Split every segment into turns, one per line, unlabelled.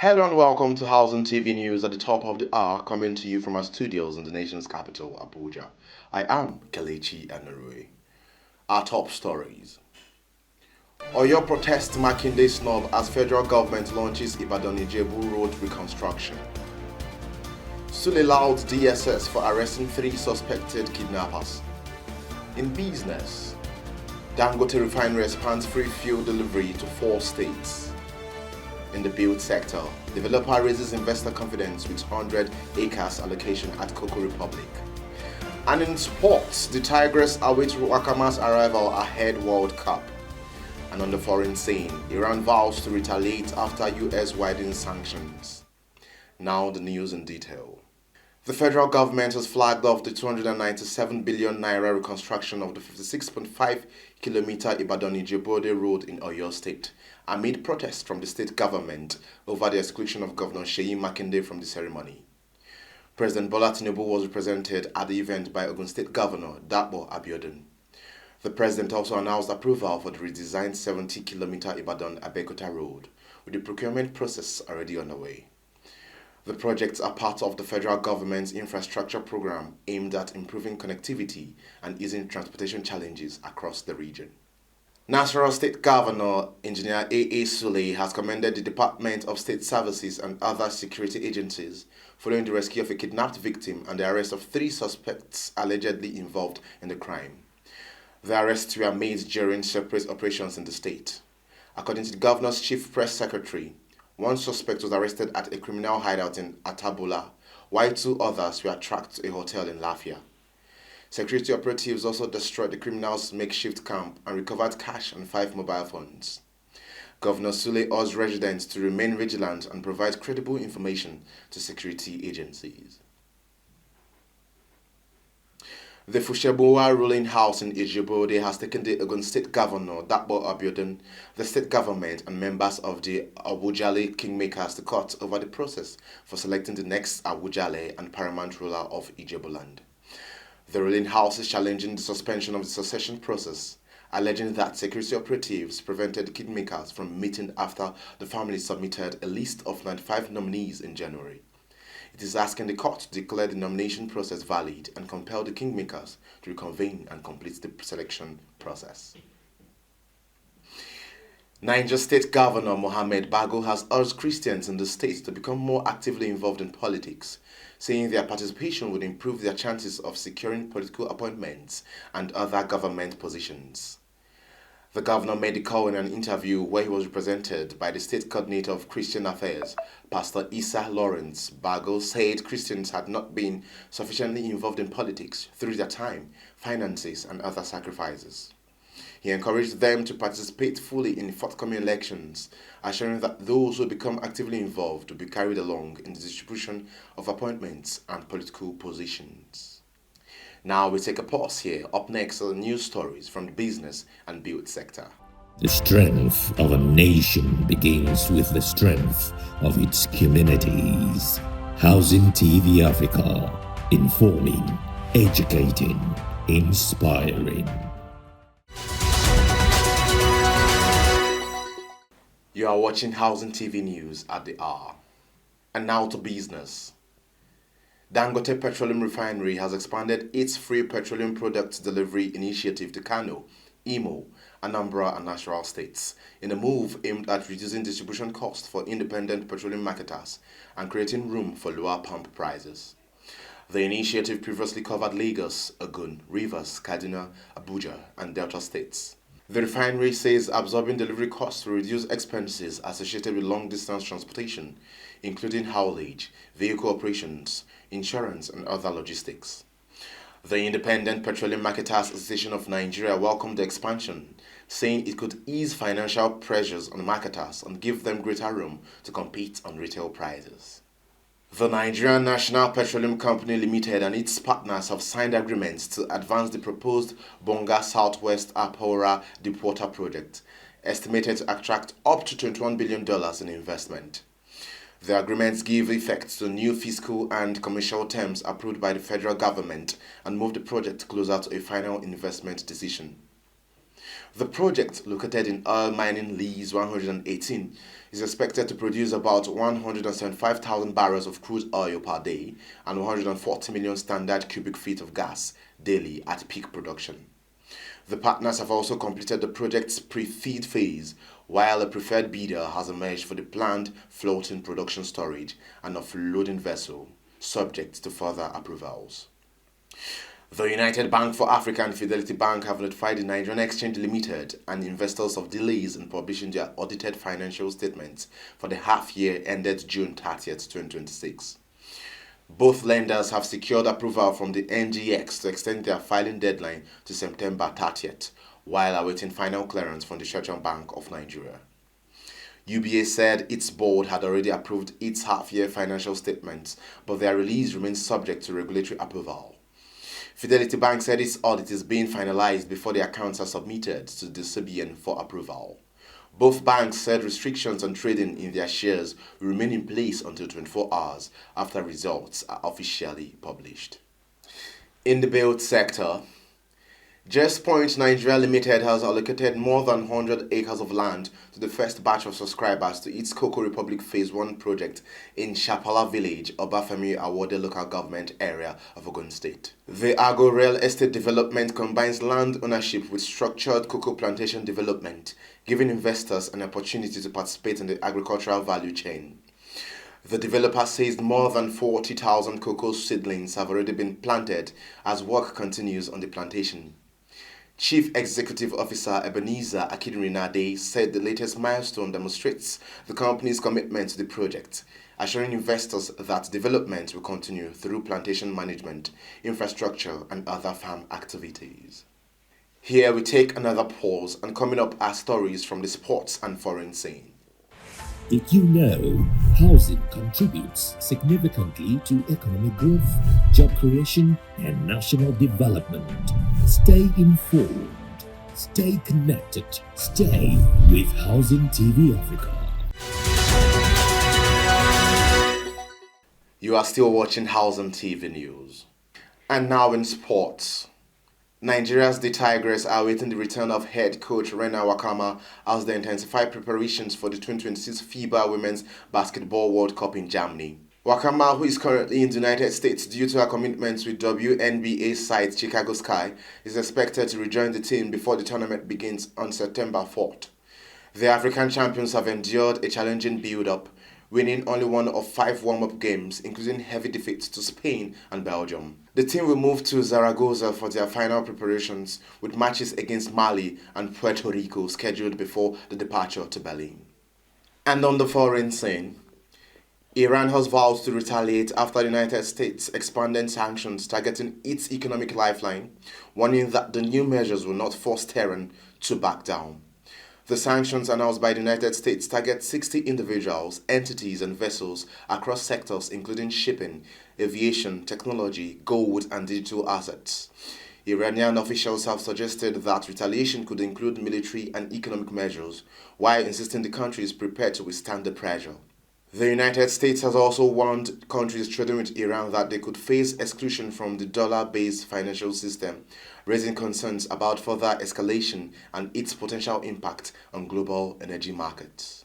Hello and welcome to Housing TV News at the top of the hour, coming to you from our studios in the nation's capital, Abuja. I am Kelechi Anarue. Our top stories. Oyo protest Makinde snub as federal government launches Ibadan-Ijebu road reconstruction. Sule louds DSS for arresting 3 suspected kidnappers. In business, Dangote refinery expands free fuel delivery to 4 states. In the build sector, developer raises investor confidence with 100 acres allocation at Cocoa Republic. And in sports, the Tigers await Wakama's arrival ahead World Cup. And on the foreign scene, Iran vows to retaliate after US widens sanctions. Now the news in detail. The federal government has flagged off the 297 billion naira reconstruction of the 56.5 kilometer Ibadan-Ijebu road in Oyo State, amid protests from the state government over the exclusion of Governor Seyi Makinde from the ceremony. President Bola Tinubu was represented at the event by Ogun State Governor Dapo Abiodun. The president also announced approval for the redesigned 70-kilometer Ibadan-Abeokuta road, with the procurement process already underway. The projects are part of the federal government's infrastructure program aimed at improving connectivity and easing transportation challenges across the region. Nasarawa State Governor Engineer A.A. Sule has commended the Department of State Services and other security agencies following the rescue of a kidnapped victim and the arrest of 3 suspects allegedly involved in the crime. The arrests were made during separate operations in the state. According to the governor's chief press secretary, 1 suspect was arrested at a criminal hideout in Atabola, while 2 others were tracked to a hotel in Lafia. Security operatives also destroyed the criminals' makeshift camp and recovered cash and 5 mobile phones. Governor Sule urged residents to remain vigilant and provide credible information to security agencies. The Fusheboa ruling house in Ijebu has taken the Ogun State Governor Dapo Abiodun, the state government and members of the Awujale Kingmakers to court over the process for selecting the next Awujale and paramount ruler of Ijebuland. The ruling house is challenging the suspension of the succession process, alleging that security operatives prevented the kingmakers from meeting after the family submitted a list of 95 nominees in January. It is asking the court to declare the nomination process valid and compel the kingmakers to reconvene and complete the selection process. Niger State Governor Mohammed Bago has urged Christians in the state to become more actively involved in politics, saying their participation would improve their chances of securing political appointments and other government positions. The governor made the call in an interview where he was represented by the state coordinator of Christian affairs, Pastor Issa Lawrence. Bago said Christians had not been sufficiently involved in politics through their time, finances, and other sacrifices. He encouraged them to participate fully in forthcoming elections, assuring that those who become actively involved will be carried along in the distribution of appointments and political positions. Now we take a pause here. Up next are the news stories from the business and build sector.
The strength of a nation begins with the strength of its communities. Housing TV Africa, informing, educating, inspiring.
You are watching Housing TV News at the hour. And now to business. Dangote Petroleum Refinery has expanded its free petroleum products delivery initiative to Kano, Imo, Anambra and Nasarawa states in a move aimed at reducing distribution costs for independent petroleum marketers and creating room for lower pump prices. The initiative previously covered Lagos, Ogun, Rivers, Kaduna, Abuja and Delta states. The refinery says absorbing delivery costs will reduce expenses associated with long-distance transportation, including haulage, vehicle operations, insurance, and other logistics. The Independent Petroleum Marketers Association of Nigeria welcomed the expansion, saying it could ease financial pressures on marketers and give them greater room to compete on retail prices. The Nigerian National Petroleum Company Limited and its partners have signed agreements to advance the proposed Bonga Southwest Apora Deepwater project, estimated to attract up to $21 billion in investment. The agreements give effect to new fiscal and commercial terms approved by the federal government and move the project closer to a final investment decision. The project, located in oil mining lease 118, is expected to produce about 175,000 barrels of crude oil per day and 140 million standard cubic feet of gas daily at peak production. The partners have also completed the project's pre-FEED phase, while a preferred bidder has emerged for the planned floating production storage and offloading vessel, subject to further approvals. The United Bank for Africa and Fidelity Bank have notified the Nigerian Exchange Limited and investors of delays in publishing their audited financial statements for the half year ended June 30th, 2026. Both lenders have secured approval from the NGX to extend their filing deadline to September 30th, while awaiting final clearance from the Central Bank of Nigeria. UBA said its board had already approved its half-year financial statements, but their release remains subject to regulatory approval. Fidelity Bank said its audit is being finalized before the accounts are submitted to the CBN for approval. Both banks said restrictions on trading in their shares will remain in place until 24 hours after results are officially published. In the build sector, Just Point Nigeria Limited has allocated more than 100 acres of land to the first batch of subscribers to its Cocoa Republic Phase 1 project in Shapala Village, Obafemi Awode local government area of Ogun State. The Agro Real Estate development combines land ownership with structured cocoa plantation development, giving investors an opportunity to participate in the agricultural value chain. The developer says more than 40,000 cocoa seedlings have already been planted as work continues on the plantation. Chief Executive Officer Ebenezer Akinrinade said the latest milestone demonstrates the company's commitment to the project, assuring investors that development will continue through plantation management, infrastructure, and other farm activities. Here we take another pause, and coming up are stories from the sports and foreign scene.
Did you know housing contributes significantly to economic growth, job creation, and national development? Stay informed, stay connected, stay with Housing TV Africa.
You are still watching Housing TV News. And now in sports. Nigeria's The Tigers are awaiting the return of head coach Rena Wakama as they intensify preparations for the 2026 FIBA Women's Basketball World Cup in Germany. Wakama, who is currently in the United States due to her commitments with WNBA side Chicago Sky, is expected to rejoin the team before the tournament begins on September 4th. The African champions have endured a challenging build-up, winning only one of 5 warm-up games, including heavy defeats to Spain and Belgium. The team will move to Zaragoza for their final preparations, with matches against Mali and Puerto Rico scheduled before the departure to Berlin. And on the foreign scene, Iran has vowed to retaliate after the United States expanded sanctions targeting its economic lifeline, warning that the new measures will not force Tehran to back down. The sanctions announced by the United States target 60 individuals, entities, and vessels across sectors including shipping, aviation, technology, gold, and digital assets. Iranian officials have suggested that retaliation could include military and economic measures, while insisting the country is prepared to withstand the pressure. The United States has also warned countries trading with Iran that they could face exclusion from the dollar-based financial system, raising concerns about further escalation and its potential impact on global energy markets.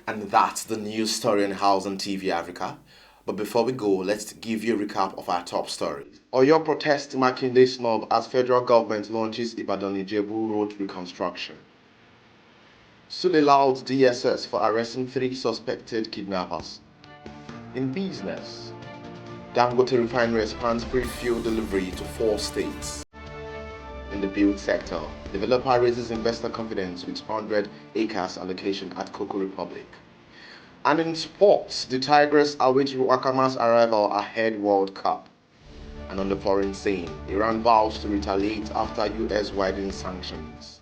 And that's the news story on Housing TV Africa. But before we go, let's give you a recap of our top stories. Oyo protest Makinde snub as federal government launches Ibadan-Ijebu road reconstruction. Sule allows DSS for arresting 3 suspected kidnappers. In business, Dangote Refinery expands pre-fuel delivery to 4 states. In the build sector, developer raises investor confidence with 100 acres allocation at Cocoa Republic. And in sports, the Tigers await Wakama's arrival ahead World Cup. And on the foreign scene, Iran vows to retaliate after US widens sanctions.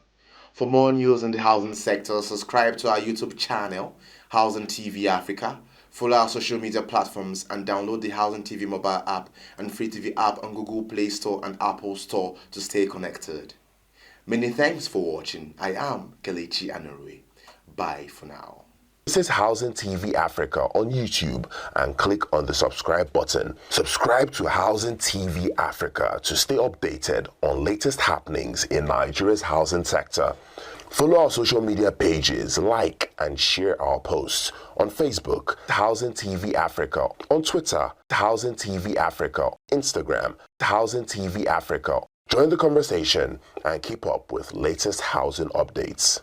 For more news in the housing sector, subscribe to our YouTube channel, Housing TV Africa. Follow our social media platforms and download the Housing TV mobile app and free TV app on Google Play Store and Apple Store to stay connected. Many thanks for watching. I am Kelechi Anorue. Bye for now.
This is Housing TV Africa on YouTube and click on the subscribe button. Subscribe to Housing TV Africa to stay updated on latest happenings in Nigeria's housing sector. Follow our social media pages, like and share our posts on Facebook, Housing TV Africa, on Twitter, Housing TV Africa, Instagram, Housing TV Africa. Join the conversation and keep up with latest housing updates.